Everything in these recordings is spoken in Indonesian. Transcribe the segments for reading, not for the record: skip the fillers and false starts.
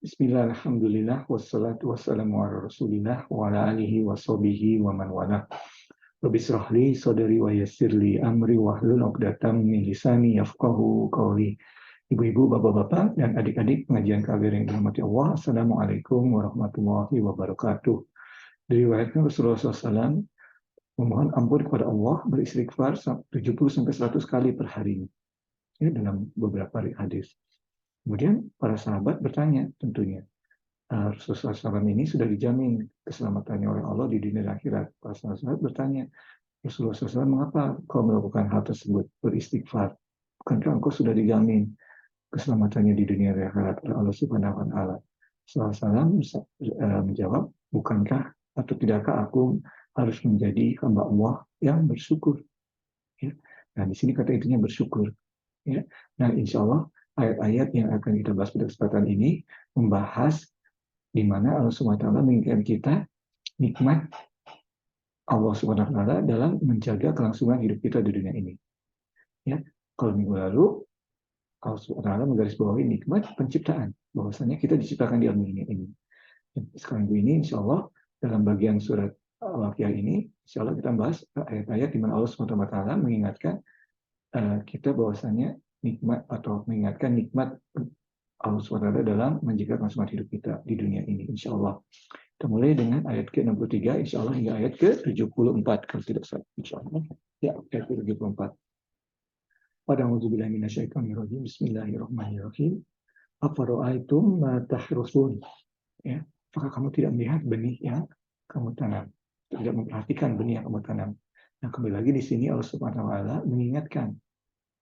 Bismillah, alhamdulillah, wassalatu wassalamu ala rasulillah, wa ala alihi wa sahbihi wa man wala. Rabbi shrah li sadri wa yassir li amri wahlul 'uqdatam min lisani yafqahu qawli. Ibu-ibu, bapak-bapak, dan adik-adik pengajian KBR yang dirahmati Allah, Assalamualaikum warahmatullahi wabarakatuh. Diriwayatkan Rasulullah SAW memohon ampun kepada Allah beristighfar 70-100 kali per hari. Ini dalam beberapa hadis. Kemudian para sahabat bertanya tentunya, Rasulullah SAW ini sudah dijamin keselamatannya oleh Allah di dunia dan akhirat. Para sahabat bertanya, Rasulullah SAW, mengapa kau melakukan hal tersebut, beristighfar? Bukankah engkau sudah dijamin keselamatannya di dunia dan akhirat oleh Allah Subhanahu wa Ta'ala? Rasulullah SAW menjawab, bukankah atau tidakkah aku harus menjadi hamba Allah yang bersyukur? Ya. Nah, di sini kata intinya bersyukur. Ya. Nah, insya Allah ayat-ayat yang akan kita bahas pada kesempatan ini membahas di mana Allah SWT mengingatkan kita nikmat Allah SWT dalam menjaga kelangsungan hidup kita di dunia ini. Ya, kalau minggu lalu Allah SWT menggarisbawahi nikmat penciptaan, bahwasanya kita diciptakan di dunia ini. Sekarang ini, insya Allah dalam bagian surat Al-Waqiah ini, insya Allah kita bahas ayat-ayat di mana Allah SWT mengingatkan kita bahwasanya nikmat atau mengingatkan nikmat Allah SWT dalam menjaga kelangsungan hidup kita di dunia ini, insya Allah. Kita mulai dengan ayat ke-63, insya Allah, hingga ayat ke-74, kalau tidak salah, insya Allah. Ya, ayat ke-74. A'udzubillahiminasyaitonirrajim. Bismillahirrahmanirrahim. Afara'aitum ma tahrusun. Ya, apakah kamu tidak melihat benih yang kamu tanam? Tidak memperhatikan benih yang kamu tanam. Nah, kembali lagi di sini Allah Subhanahu wa Ta'ala mengingatkan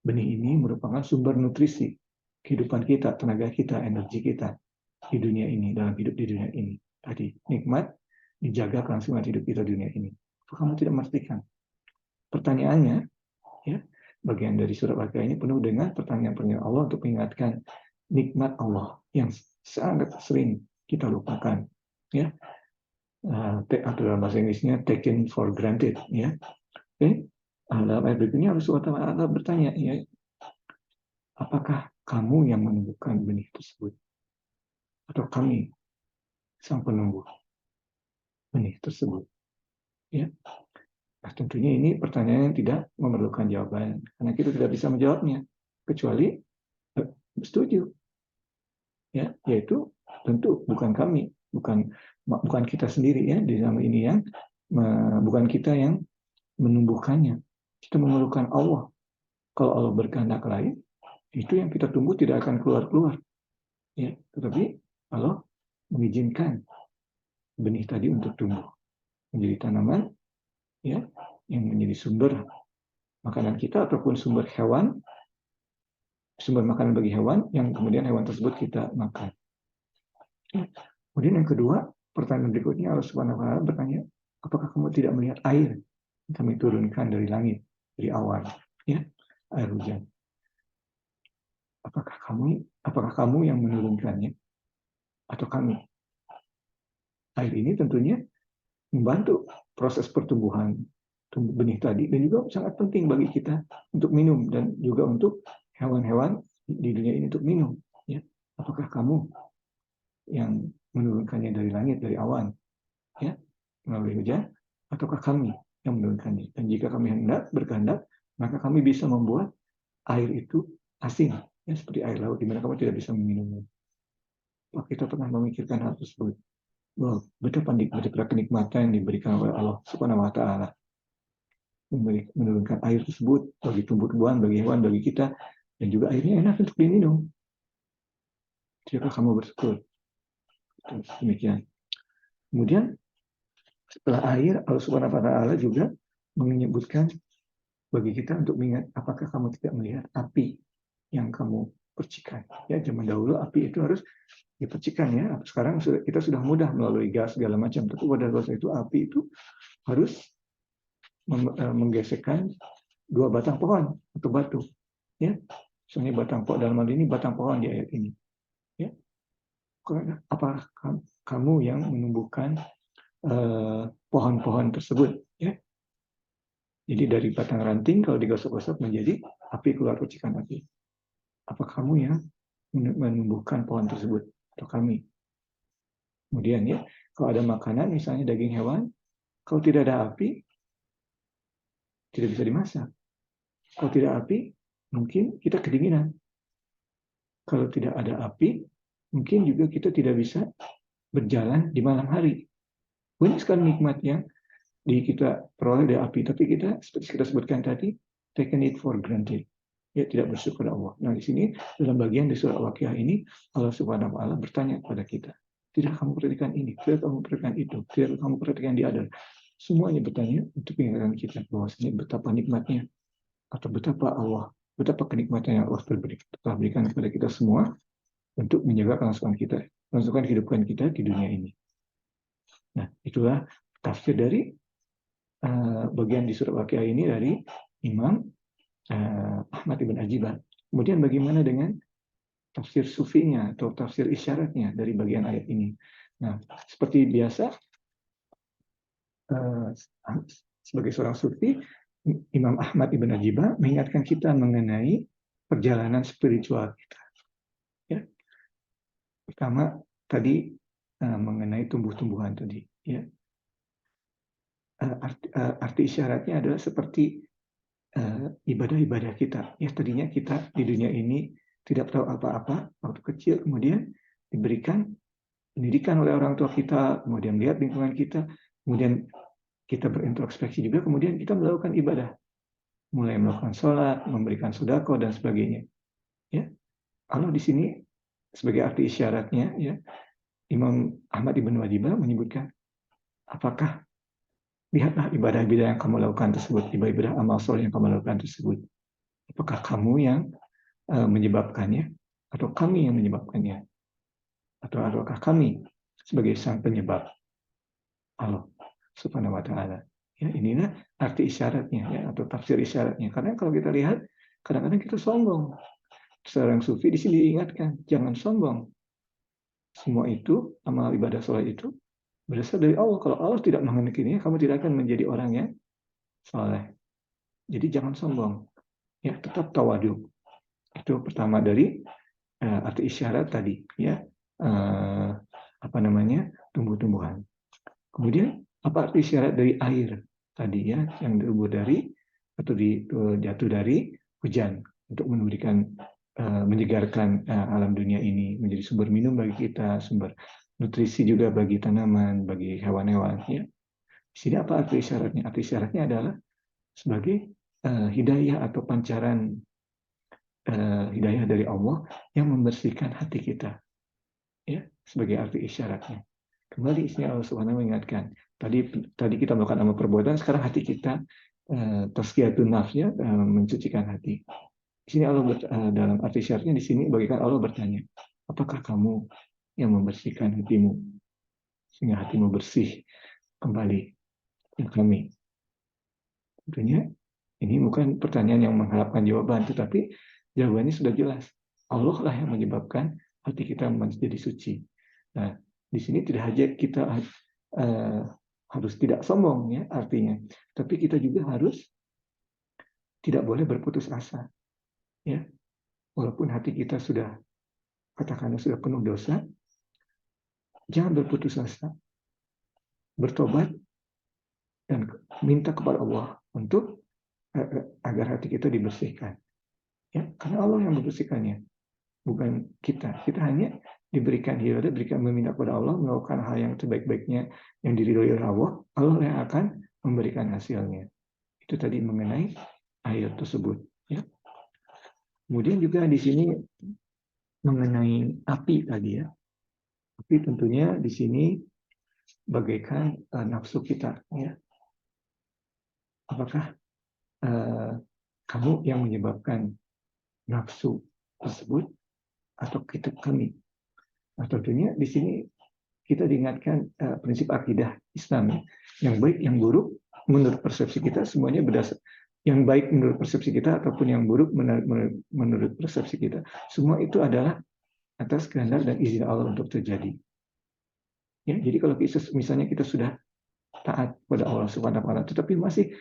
benih ini merupakan sumber nutrisi kehidupan kita, tenaga kita, energi kita di dunia ini, dalam hidup di dunia ini. Tadi, nikmat dijaga kelangsungan hidup kita di dunia ini. Apakah kamu tidak memastikan? Pertanyaannya, ya, bagian dari surat Al-Waqiah ini penuh dengan pertanyaan-pertanyaan Allah untuk mengingatkan nikmat Allah yang sangat sering kita lupakan. Ya, atau dalam bahasa Inggrisnya taken for granted. Ya, oke. Dalam ayat berikutnya Allah bertanya, ya, apakah kamu yang menumbuhkan benih tersebut? Atau kami sang penumbuh benih tersebut? Ya. Nah, tentunya ini pertanyaan yang tidak memerlukan jawaban, karena kita tidak bisa menjawabnya, kecuali setuju. Ya, yaitu tentu bukan kami, bukan kita sendiri ya di zaman ini yang bukan kita yang menumbuhkannya. Kita memerlukan Allah. Kalau Allah berkehendak lain, itu yang kita tumbuh tidak akan keluar. Ya, tetapi Allah mengizinkan benih tadi untuk tumbuh menjadi tanaman, ya, yang menjadi sumber makanan kita ataupun sumber makanan bagi hewan yang kemudian hewan tersebut kita makan. Kemudian yang kedua, pertanyaan berikutnya Allah Subhanahu wa Ta'ala bertanya, apakah kamu tidak melihat air yang kami turunkan dari langit, dari awan, ya, air hujan? Apakah kamu yang menurunkannya atau kami? Air ini tentunya membantu proses pertumbuhan benih tadi dan juga sangat penting bagi kita untuk minum dan juga untuk hewan-hewan di dunia ini untuk minum. Ya. Apakah kamu yang menurunkannya dari langit, dari awan, ya, melalui hujan, ataukah kami yang menurunkannya? Dan jika kami berkehendak, maka kami bisa membuat air itu asin, ya, seperti air laut, di mana kamu tidak bisa meminumnya. Apakah kita pernah memikirkan hal tersebut? Wow, betapa kenikmatan yang diberikan oleh Allah Subhanahu wa Ta'ala, menurunkan air tersebut bagi tumbuh-tumbuhan, bagi hewan, bagi kita, dan juga airnya enak untuk diminum. Tidakkah kamu bersyukur? Demikian. Kemudian setelah air, Allah Subhanahu wa Ta'ala juga menyebutkan bagi kita untuk mengingat, apakah kamu tidak melihat api yang kamu percikan? Ya, zaman dahulu api itu harus dipercikan, ya. Sekarang kita sudah mudah melalui gas segala macam. Tapi pada waktu itu api itu harus menggesekkan dua batang pohon atau batu, ya. Soalnya batang pohon dalam hal ini batang pohon di ayat ini, ya. Apakah kamu yang menumbuhkan pohon-pohon tersebut, ya? Jadi dari batang ranting kalau digosok-gosok menjadi api, keluar percikan api. Apa kamu yang menumbuhkan pohon tersebut atau kami? Kemudian ya, kalau ada makanan misalnya daging hewan, kalau tidak ada api tidak bisa dimasak. Kalau tidak api, mungkin kita kedinginan. Kalau tidak ada api, mungkin juga kita tidak bisa berjalan di malam hari. Banyak sekali nikmat yang kita peroleh dari api, tapi kita seperti kita sebutkan tadi, taken it for granted. Ya, tidak bersyukur Allah. Nah, di sini dalam bagian di surah Al-Waqiah ini Allah Subhanahu wa taala bertanya kepada kita, tidak kamu perhatikan ini, tidak kamu perhatikan itu, tidak kamu perhatikan di ada. Semuanya bertanya untuk mengingatkan kita bahwasanya betapa nikmatnya atau betapa kenikmatan yang Allah telah berikan kepada kita semua untuk menjaga kelangsungan kehidupan kita di dunia ini. Nah, itulah tafsir dari bagian di surat Waqiah ini dari Imam Ahmad ibn Ajibah. Kemudian bagaimana dengan tafsir sufinya atau tafsir isyaratnya dari bagian ayat ini? Nah, seperti biasa, sebagai seorang sufi, Imam Ahmad ibn Ajibah mengingatkan kita mengenai perjalanan spiritual kita. Ya. Pertama tadi mengenai tumbuh-tumbuhan tadi. Ya. Arti isyaratnya adalah seperti ibadah-ibadah kita. Ya, tadinya kita di dunia ini tidak tahu apa-apa waktu kecil, kemudian diberikan pendidikan oleh orang tua kita, kemudian melihat lingkungan kita, kemudian kita berintrospeksi juga, kemudian kita melakukan ibadah, mulai melakukan sholat, memberikan sedekah dan sebagainya. Ya, Allah di sini sebagai arti isyaratnya, ya, Imam Ahmad ibn Wajibah menyebutkan, apakah lihatlah ibadah-ibadah yang kamu lakukan tersebut, ibadah amal soleh yang kamu lakukan tersebut. Apakah kamu yang menyebabkannya, atau kami yang menyebabkannya, atau apakah kami sebagai sang penyebab? Allah Subhanahu wa taala. Ya, inilah arti isyaratnya, ya, atau tafsir isyaratnya. Karena kalau kita lihat, kadang-kadang kita sombong. Seorang sufi di sini diingatkan, jangan sombong. Semua itu, amal ibadah soleh itu berasal dari Allah. Kalau Allah tidak menghendaki, kamu tidak akan menjadi orang yang soleh. Jadi jangan sombong. Ya, tetap tawadu. Itu pertama dari arti isyarat tadi. Ya, tumbuh-tumbuhan. Kemudian apa arti isyarat dari air tadi, ya, yang diubur dari atau jatuh dari hujan untuk memberikan menyegarkan alam dunia ini, menjadi sumber minum bagi kita, sumber nutrisi juga bagi tanaman, bagi hewan-hewan. Ya. Di sini apa arti isyaratnya? Arti isyaratnya adalah sebagai hidayah atau pancaran hidayah dari Allah yang membersihkan hati kita. Ya, sebagai arti isyaratnya. Kembali sini Allah Subhanahu mengingatkan. Tadi kita melakukan amal perbuatan, sekarang hati kita tazkiyatun nafs, ya, mencucikan hati. Di sini Allah dalam arti syaratnya di sini bagikan Allah bertanya, apakah kamu yang membersihkan hatimu sehingga hatimu bersih kembali ke kami? Tentunya ini bukan pertanyaan yang mengharapkan jawaban, tetapi jawabannya sudah jelas. Allah lah yang menyebabkan hati kita menjadi suci. Nah, di sini tidak saja kita harus tidak sombong, ya, artinya, tapi kita juga harus tidak boleh berputus asa, ya, walaupun hati kita sudah, katakanlah, sudah penuh dosa, jangan berputus asa, bertobat dan minta kepada Allah untuk agar hati kita dibersihkan, ya, karena Allah yang membersihkannya, bukan kita. Kita hanya diberikan hidayah, diberikan meminta kepada Allah, melakukan hal yang sebaik-baiknya yang diridhoi oleh Allah, Allah yang akan memberikan hasilnya. Itu tadi mengenai ayat tersebut. Ya. Kemudian juga di sini mengenai api tadi, ya. Api tentunya di sini bagaikan nafsu kita. Ya. Apakah kamu yang menyebabkan nafsu tersebut atau kami? Nah, tentunya di sini kita diingatkan prinsip akidah Islam, yang baik, yang buruk menurut persepsi kita semuanya berdasar, yang baik menurut persepsi kita ataupun yang buruk menurut persepsi kita, semua itu adalah atas kehendak dan izin Allah untuk terjadi. Ya, jadi kalau misalnya kita sudah taat pada Allah Subhanahu wa taala, tetapi masih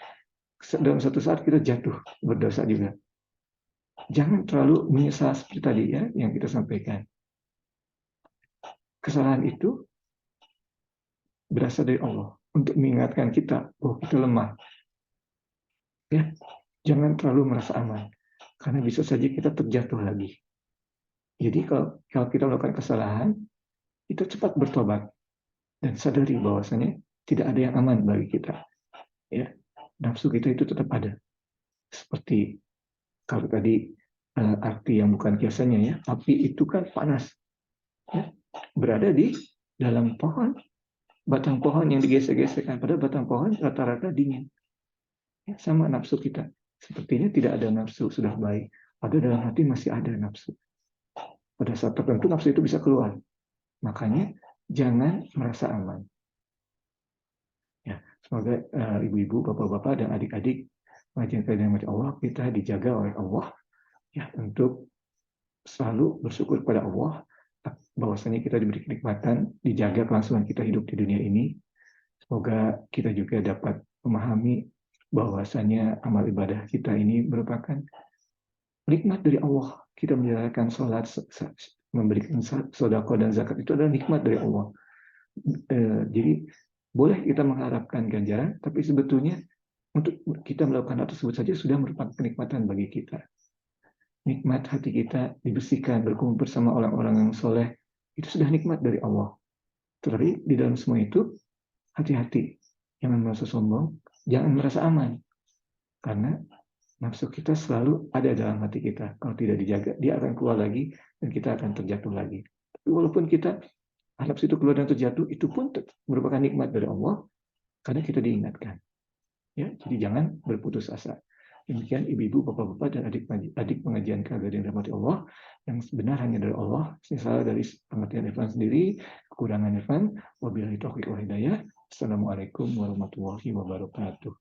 dalam satu saat kita jatuh berdosa juga, jangan terlalu menyesal seperti tadi, ya, yang kita sampaikan. Kesalahan itu berasal dari Allah untuk mengingatkan kita bahwa kita lemah. Ya, jangan terlalu merasa aman, karena bisa saja kita terjatuh lagi. Jadi kalau kita melakukan kesalahan, kita cepat bertobat dan sadari bahwasanya tidak ada yang aman bagi kita. Ya, nafsu kita itu tetap ada. Seperti kalau tadi arti yang bukan biasanya ya, api itu kan panas. Ya, berada di dalam pohon, batang pohon yang digesek-gesekkan, padahal batang pohon rata-rata dingin. Ya, sama nafsu kita. Sepertinya tidak ada nafsu, sudah baik. Pada dalam hati masih ada nafsu. Pada saat tertentu nafsu itu bisa keluar. Makanya jangan merasa aman. Ya, semoga ibu-ibu, bapak-bapak, dan adik-adik pengajian kalian Allah kita dijaga oleh Allah ya untuk selalu bersyukur kepada Allah bahwasanya kita diberi kenikmatan, dijaga kelangsungan kita hidup di dunia ini. Semoga kita juga dapat memahami bahwasanya amal ibadah kita ini merupakan nikmat dari Allah. Kita menjalankan sholat, memberikan sedekah dan zakat itu adalah nikmat dari Allah. Jadi boleh kita mengharapkan ganjaran, tapi sebetulnya untuk kita melakukan hal tersebut saja sudah merupakan kenikmatan bagi kita. Nikmat hati kita dibersihkan, berkumpul bersama orang-orang yang soleh, itu sudah nikmat dari Allah. Tetapi di dalam semua itu, hati-hati. Jangan merasa sombong, jangan merasa aman. Karena nafsu kita selalu ada dalam hati kita. Kalau tidak dijaga, dia akan keluar lagi, dan kita akan terjatuh lagi. Tapi walaupun kita, nafsu itu keluar dan terjatuh, itu pun merupakan nikmat dari Allah, karena kita diingatkan. Ya, jadi jangan berputus asa. Demikian ibu-ibu, bapak-bapak, dan adik pengajian keluarga yang dirahmati Allah, yang benar hanya dari Allah, salah dari pengertian Irfan sendiri, kekurangan Irfan, wabillahi taufiq wal hidayah. Assalamualaikum warahmatullahi wabarakatuh.